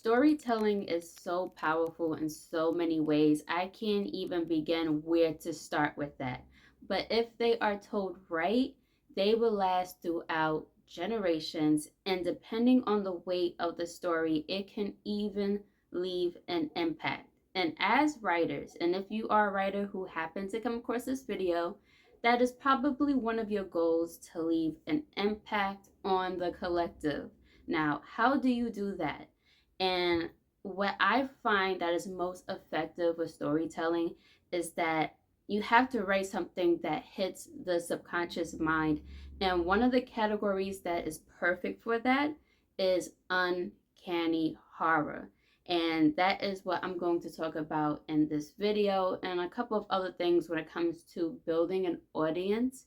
Storytelling is so powerful in so many ways. I can't even begin where to start with that. But if they are told right, they will last throughout generations. And depending on the weight of the story, it can even leave an impact. And as writers, and if you are a writer who happens to come across this video, that is probably one of your goals, to leave an impact on the collective. Now, how do you do that? And what I find that is most effective with storytelling is that you have to write something that hits the subconscious mind. And one of the categories that is perfect for that is uncanny horror. And that is what I'm going to talk about in this video, and a couple of other things when it comes to building an audience.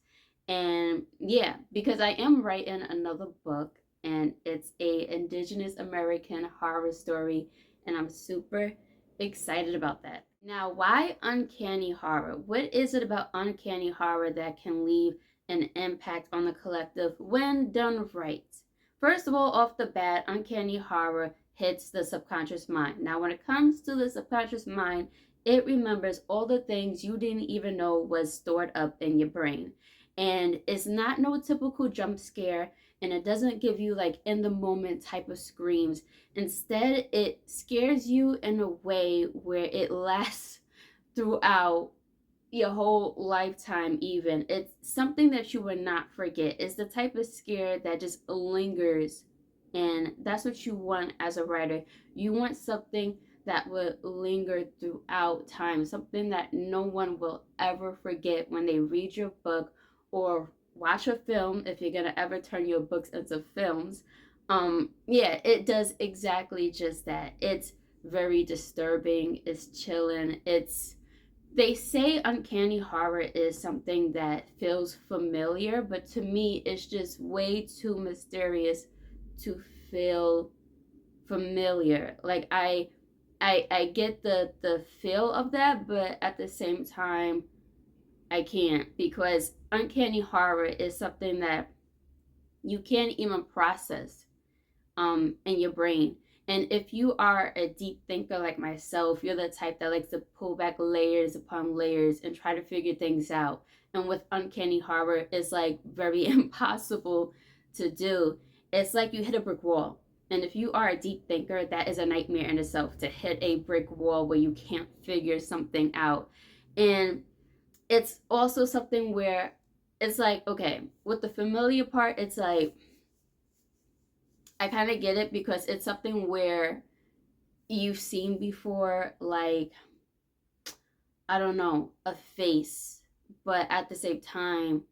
And yeah, because I am writing another book, and it's a indigenous American horror story, and I'm super excited about that. Now, why uncanny horror? What is it about uncanny horror that can leave an impact on the collective when done right? First of all, off the bat, uncanny horror hits the subconscious mind. Now, when it comes to the subconscious mind, it remembers all the things you didn't even know was stored up in your brain. And it's not no typical jump scare, and it doesn't give you like in the moment type of screams. Instead, it scares you in a way where it lasts throughout your whole lifetime. Even it's something that you will not forget. It's the type of scare that just lingers, and that's what you want as a writer. You want something that would linger throughout time, something that no one will ever forget when they read your book or watch a film, if you're gonna ever turn your books into films. Yeah, it does exactly just that. It's very disturbing, it's chilling, it's, they say uncanny horror is something that feels familiar, but to me, it's just way too mysterious to feel familiar. Like I get the feel of that, but at the same time, I can't, because uncanny horror is something that you can't even process in your brain. And if you are a deep thinker like myself, you're the type that likes to pull back layers upon layers and try to figure things out. And with uncanny horror, it's like very impossible to do. It's like you hit a brick wall. And if you are a deep thinker, that is a nightmare in itself, to hit a brick wall where you can't figure something out. And it's also something where it's like, okay, with the familiar part, it's like, I kind of get it, because it's something where you've seen before, like, I don't know, a face. But at the same time,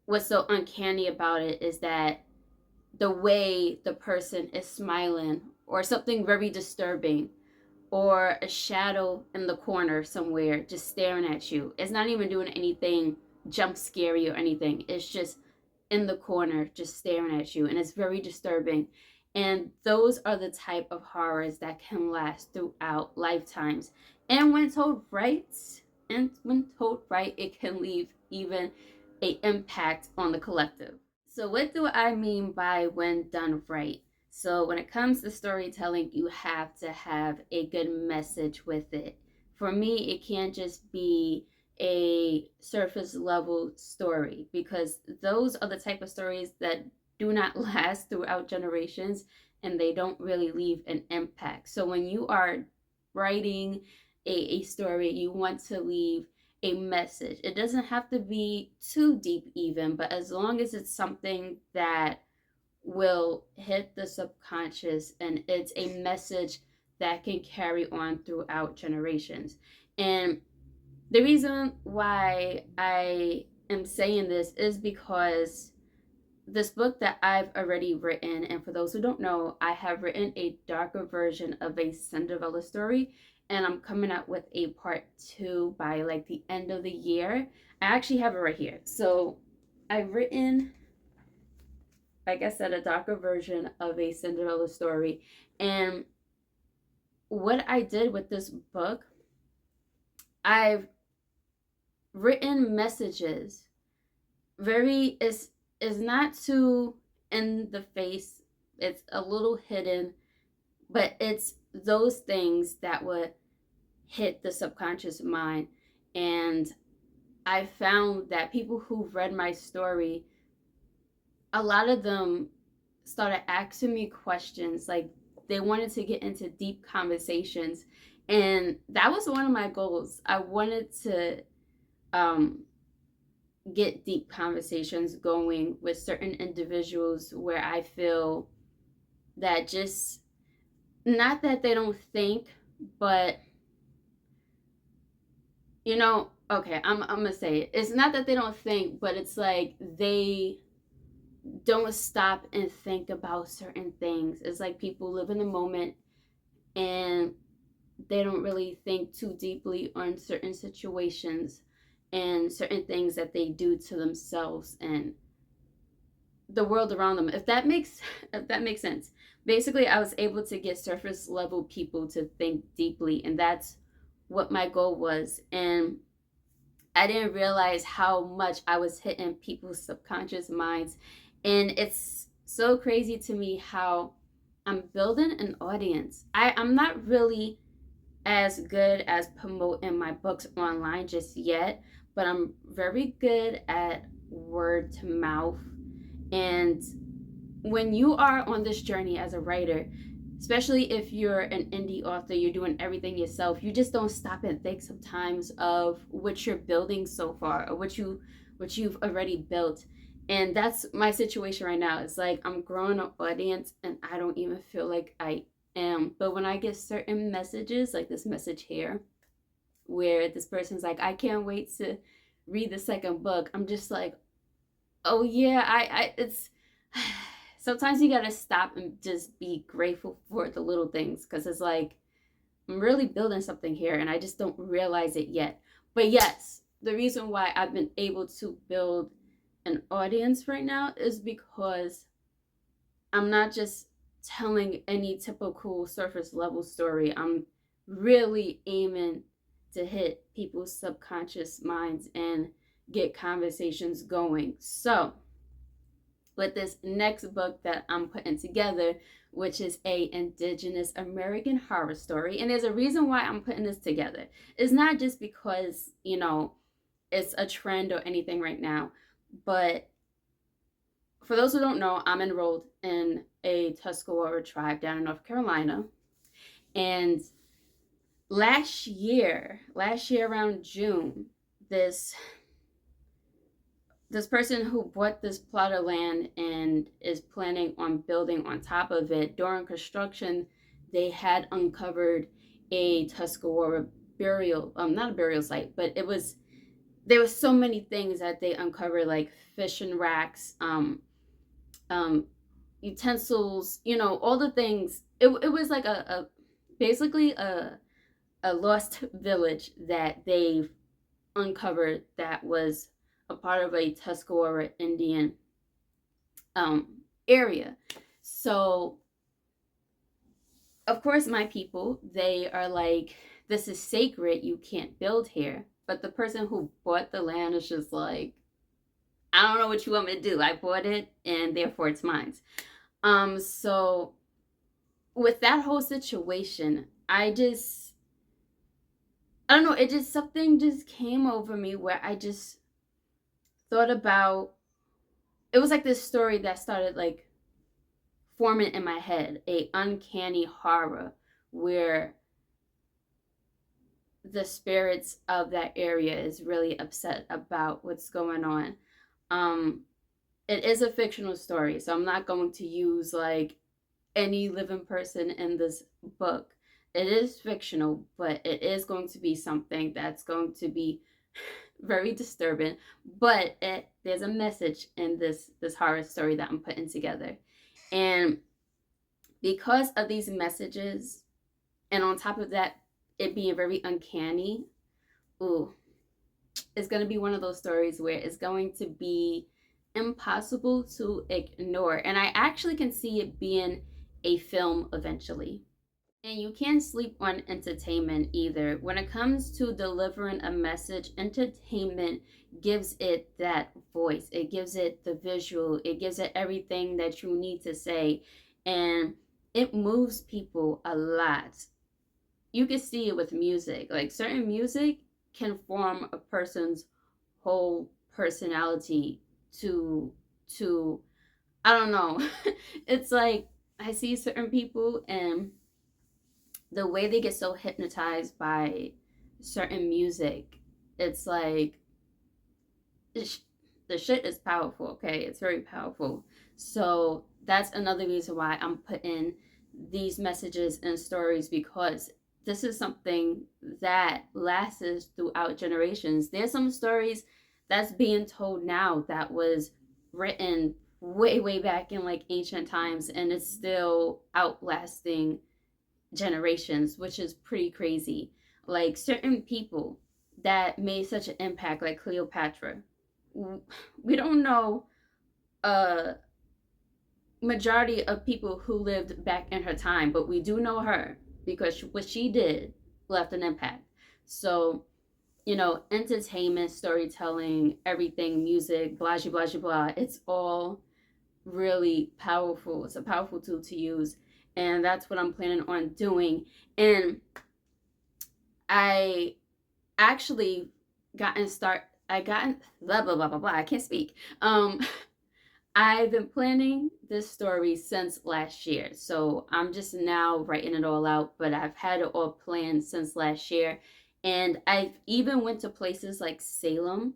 what's so uncanny about it is that the way the person is smiling, or something very disturbing, or a shadow in the corner somewhere just staring at you. It's not even doing anything jump scary or anything. It's just in the corner just staring at you, and it's very disturbing. And those are the type of horrors that can last throughout lifetimes. And when told right, it can leave even a impact on the collective. So what do I mean by when done right? So when it comes to storytelling, you have to have a good message with it. For me, it can't just be a surface level story, because those are the type of stories that do not last throughout generations, and they don't really leave an impact. So when you are writing a story, you want to leave a message. It doesn't have to be too deep, even, but as long as it's something that will hit the subconscious, and it's a message that can carry on throughout generations. And the reason why I am saying this is because this book that I've already written, and for those who don't know, I have written a darker version of a Cinderella story, and I'm coming out with a part 2 by like the end of the year. I actually have it right here. So I've written, like I said, a darker version of a Cinderella story. And what I did with this book, I've written messages, very, is not too in the face. It's a little hidden, But it's those things that would hit the subconscious mind. And I found that people who've read my story, a lot of them started asking me questions. Like, they wanted to get into deep conversations. And that was one of my goals. I wanted to um, get deep conversations going with certain individuals where I feel that just, not that they don't think, but okay, I'm gonna say it. It's not that they don't think, but it's like they don't stop and think about certain things. It's like people live in the moment and they don't really think too deeply on certain situations and certain things that they do to themselves and the world around them. If that makes sense. Basically, I was able to get surface level people to think deeply, and that's what my goal was. And I didn't realize how much I was hitting people's subconscious minds. And it's so crazy to me how I'm building an audience. I'm not really as good as promoting my books online just yet, but I'm very good at word to mouth. And when you are on this journey as a writer, especially if you're an indie author, you're doing everything yourself, you just don't stop and think sometimes of what you're building so far or what you've already built. And that's my situation right now. It's like I'm growing an audience and I don't even feel like I am. But when I get certain messages, like this message here, where this person's like, I can't wait to read the second book, I'm just like, oh yeah, I it's sometimes you gotta stop and just be grateful for the little things because it's like I'm really building something here and I just don't realize it yet. But yes, the reason why I've been able to build an audience right now is because I'm not just telling any typical surface level story. I'm really aiming to hit people's subconscious minds and get conversations going. So, with this next book that I'm putting together, which is a indigenous American horror story. And there's a reason why I'm putting this together. It's not just because, it's a trend or anything right now, but for those who don't know, I'm enrolled in a Tuscarora tribe down in North Carolina. And last year around June, this this person who bought this plot of land and is planning on building on top of it, during construction, they had uncovered a Tuscarora burial, not a burial site, but there was so many things that they uncovered, like fishing racks, um, utensils, all the things. It was like a basically a lost village that they've uncovered that was a part of a Tuscarora Indian um, area. So, of course, my people, they are like, this is sacred, you can't build here. But the person who bought the land is just like, I don't know what you want me to do. I bought it and therefore it's mine. So with that whole situation, I don't know, it just, something just came over me where I just thought about, it was like this story that started like forming in my head, a uncanny horror where the spirits of that area is really upset about what's going on. Um, it is a fictional story, so I'm not going to use like any living person in this book. It is fictional, but it is going to be something that's going to be very disturbing. But there's a message in this horror story that I'm putting together, and because of these messages, and on top of that, it being very uncanny, ooh, it's going to be one of those stories where it's going to be impossible to ignore. And I actually can see it being a film eventually. And you can't sleep on entertainment either. When it comes to delivering a message, entertainment gives it that voice. It gives it the visual. It gives it everything that you need to say. And it moves people a lot. You can see it with music. Like certain music can form a person's whole personality to to I don't know. It's like I see certain people and the way they get so hypnotized by certain music, it's like it's, the shit is powerful, okay? It's very powerful. So that's another reason why I'm putting these messages and stories, because this is something that lasts throughout generations. There's some stories that's being told now that was written way, way back in like ancient times, and it's still outlasting generations, which is pretty crazy. Like certain people that made such an impact, like Cleopatra. We don't know a majority of people who lived back in her time, but we do know her because what she did left an impact. So, entertainment, storytelling, everything, music, blah, blah, blah, blah, it's all really powerful. It's a powerful tool to use. And that's what I'm planning on doing. And I actually I gotten blah blah blah blah blah. I can't speak. I've been planning this story since last year. So I'm just now writing it all out, but I've had it all planned since last year. And I've even went to places like Salem,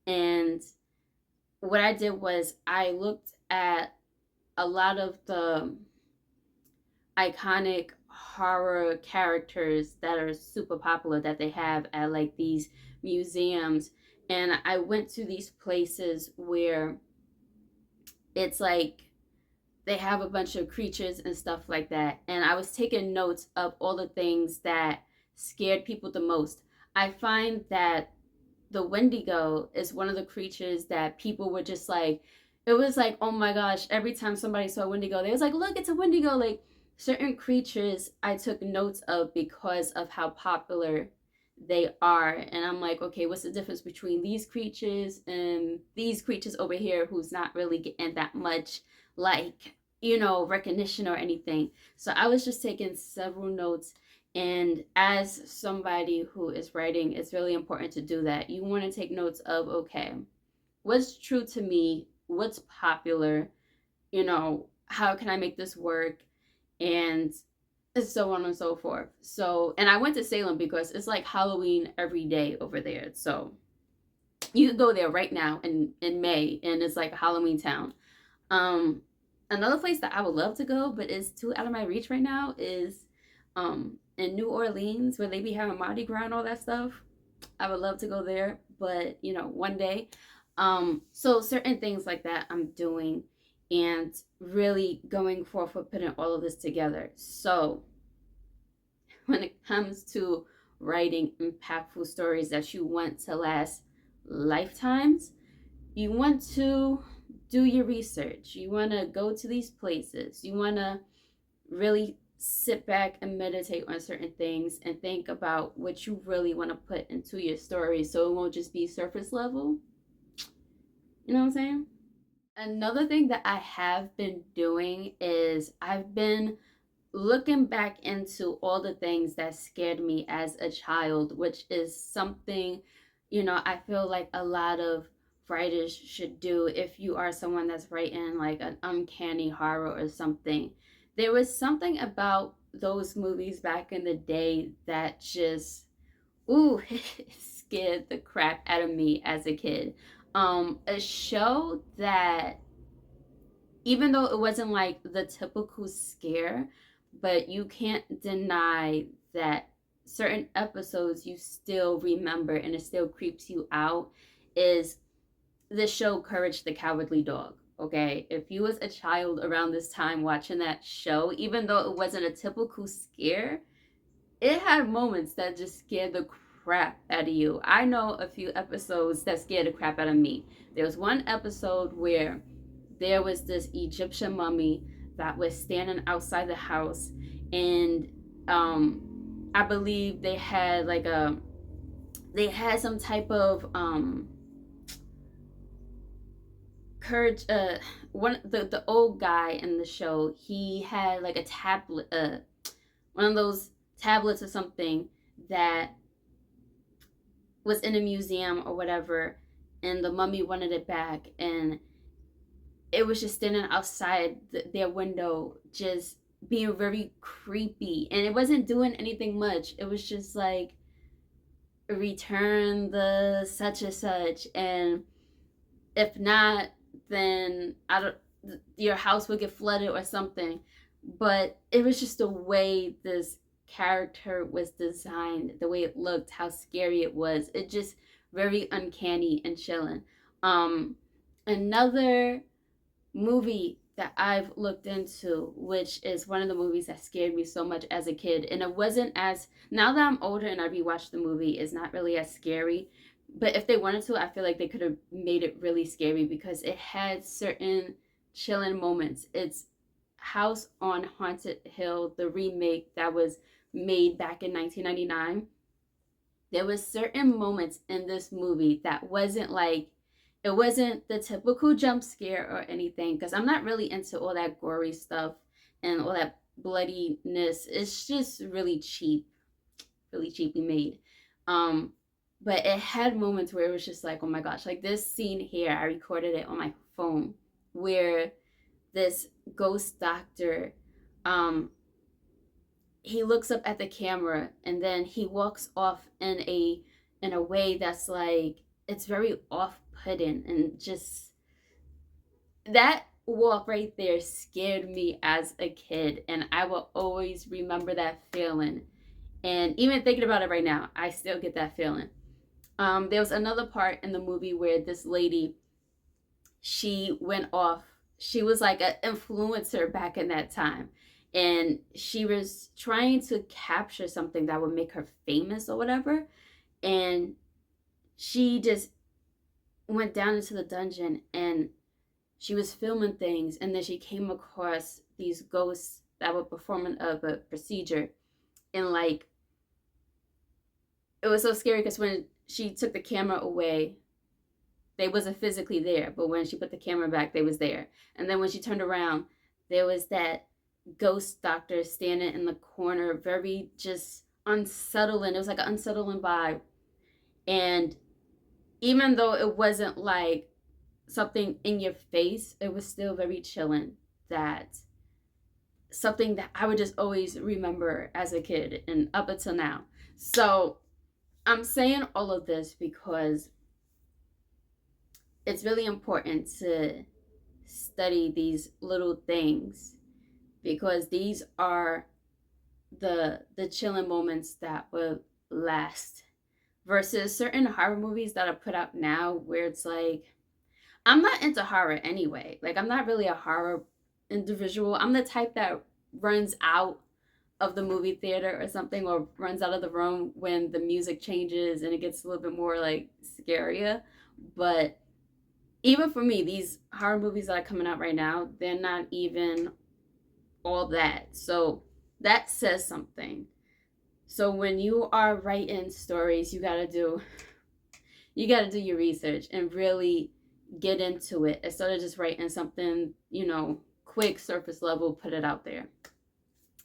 and what I did was I looked at a lot of the iconic horror characters that are super popular that they have at like these museums, and I went to these places where it's like they have a bunch of creatures and stuff like that, and I was taking notes of all the things that scared people the most. I find that the Wendigo is one of the creatures that people were just like, it was like, oh my gosh, every time somebody saw a Wendigo, they was like, look, it's a Wendigo. Like certain creatures I took notes of because of how popular they are. And I'm like, okay, what's the difference between these creatures and these creatures over here who's not really getting that much, like, recognition or anything. So I was just taking several notes, and as somebody who is writing, it's really important to do that. You want to take notes of, okay, what's true to me? What's popular? How can I make this work? And so on and so forth. So, and I went to Salem because it's like Halloween every day over there. So you can go there right now in May, and it's like a Halloween town. Um, Another place that I would love to go, but is too out of my reach right now, is in New Orleans, where they be having Mardi Gras and all that stuff. I would love to go there, but one day. So certain things like that I'm doing, and really going forth with putting all of this together. So when it comes to writing impactful stories that you want to last lifetimes, you want to do your research. You want to go to these places. You want to really sit back and meditate on certain things and think about what you really want to put into your story, so it won't just be surface level. You know what I'm saying? Another thing that I have been doing is I've been looking back into all the things that scared me as a child, which is something, I feel like a lot of writers should do. If you are someone that's writing like an uncanny horror or something, there was something about those movies back in the day that just, ooh, scared the crap out of me as a kid. A show that, even though it wasn't like the typical scare, but you can't deny that certain episodes you still remember and it still creeps you out, is the show Courage the Cowardly Dog. Okay, if you was a child around this time watching that show, even though it wasn't a typical scare, it had moments that just scared the crap out of you. I know a few episodes that scared the crap out of me. There was one episode where there was this Egyptian mummy that was standing outside the house, and I believe they had some type of Courage, one the old guy in the show, he had like a tablet, one of those tablets or something that was in a museum or whatever, and the mummy wanted it back, and it was just standing outside their window, just being very creepy, and it wasn't doing anything much. It was just like, return the such and such, and if not, then I don't, your house would get flooded or something. But it was just the way this character was designed, the way it looked, how scary it was. It just very uncanny and chilling. Um, Another movie that I've looked into, which is one of the movies that scared me so much as a kid. And it wasn't as, now that I'm older and I rewatched the movie, it's not really as scary. But if they wanted to, I feel like they could have made it really scary because it had certain chilling moments. It's House on Haunted Hill, the remake that was made back in 1999. There was certain moments in this movie that wasn't like, it wasn't the typical jump scare or anything, because I'm not really into all that gory stuff and all that bloodiness. It's just really cheaply made. um but it had moments where it was just like, oh my gosh, like this scene here, I recorded it on my phone, where this ghost doctor, um he looks up at the camera and then he walks off in a way that's like, it's very off-putting, and just that walk right there scared me as a kid, and I will always remember that feeling. And even thinking about it right now, I still get that feeling. There was another part in the movie where this lady, she went off. She was like an influencer back in that time. And she was trying to capture something that would make her famous or whatever. And she just went down into the dungeon and she was filming things. And then she came across these ghosts that were performing a procedure. And like, it was so scary because when she took the camera away, they wasn't physically there, but when she put the camera back, they was there. And then when she turned around, there was that ghost doctor standing in the corner, very just unsettling. It was like an unsettling vibe. And even though it wasn't like something in your face, it was still very chilling. That something that I would just always remember as a kid and up until now. So I'm saying all of this because it's really important to study these little things, because these are the chilling moments that will last, versus certain horror movies that are put out now where it's like, I'm not into horror anyway. Like, I'm not really a horror individual. I'm the type that runs out of the movie theater or something, or runs out of the room when the music changes and it gets a little bit more like scarier. But even for me, these horror movies that are coming out right now, they're not even all that. So that says something. So when you are writing stories, you gotta do your research and really get into it instead of just writing something, quick, surface level, put it out there.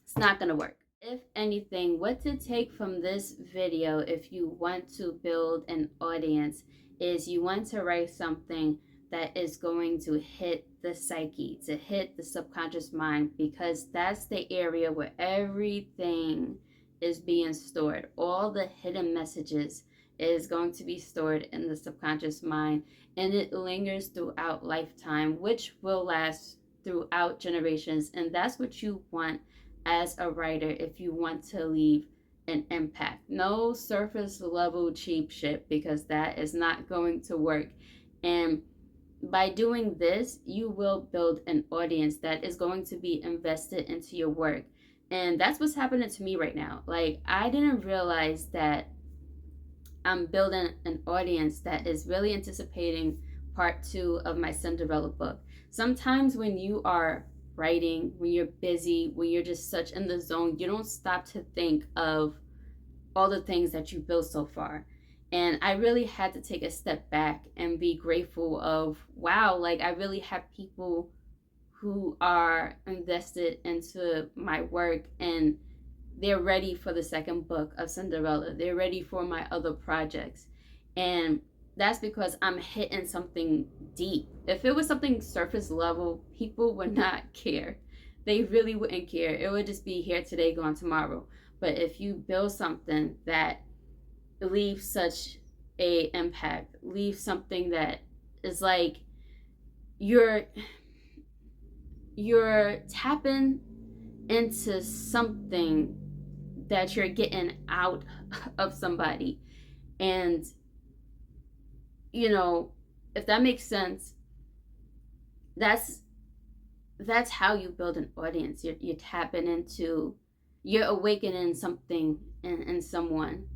It's not gonna work. If anything, what to take from this video if you want to build an audience is you want to write something that is going to hit the psyche, to hit the subconscious mind, because that's the area where everything is being stored. All the hidden messages is going to be stored in the subconscious mind, and it lingers throughout lifetime, which will last throughout generations. And that's what you want as a writer if you want to leave an impact. No surface level cheap shit, because that is not going to work. And by doing this, you will build an audience that is going to be invested into your work. And that's what's happening to me right now. Like, I didn't realize that I'm building an audience that is really anticipating part 2 of my Cinderella book. Sometimes when you are writing, when you're busy, when you're just such in the zone, you don't stop to think of all the things that you built so far. And I really had to take a step back and be grateful of, wow, like I really have people who are invested into my work, and they're ready for the second book of Cinderella. They're ready for my other projects. And that's because I'm hitting something deep. If it was something surface level, people would not care. They really wouldn't care. It would just be here today, gone tomorrow. But if you build something that leaves such a impact, leaves something that is like you're you're tapping into something that you're getting out of somebody. And, you know, if that makes sense, that's that's how you build an audience. You're tapping into, you're awakening something in someone,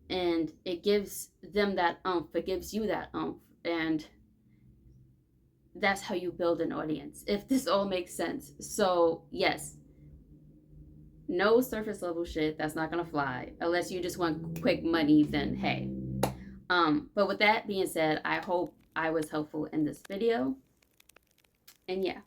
and it gives them that oomph, it gives you that oomph. And that's how you build an audience, if this all makes sense. So yes, no surface level shit, that's not gonna fly unless you just want quick money. Then hey, but with that being said, I hope I was helpful in this video. And yeah,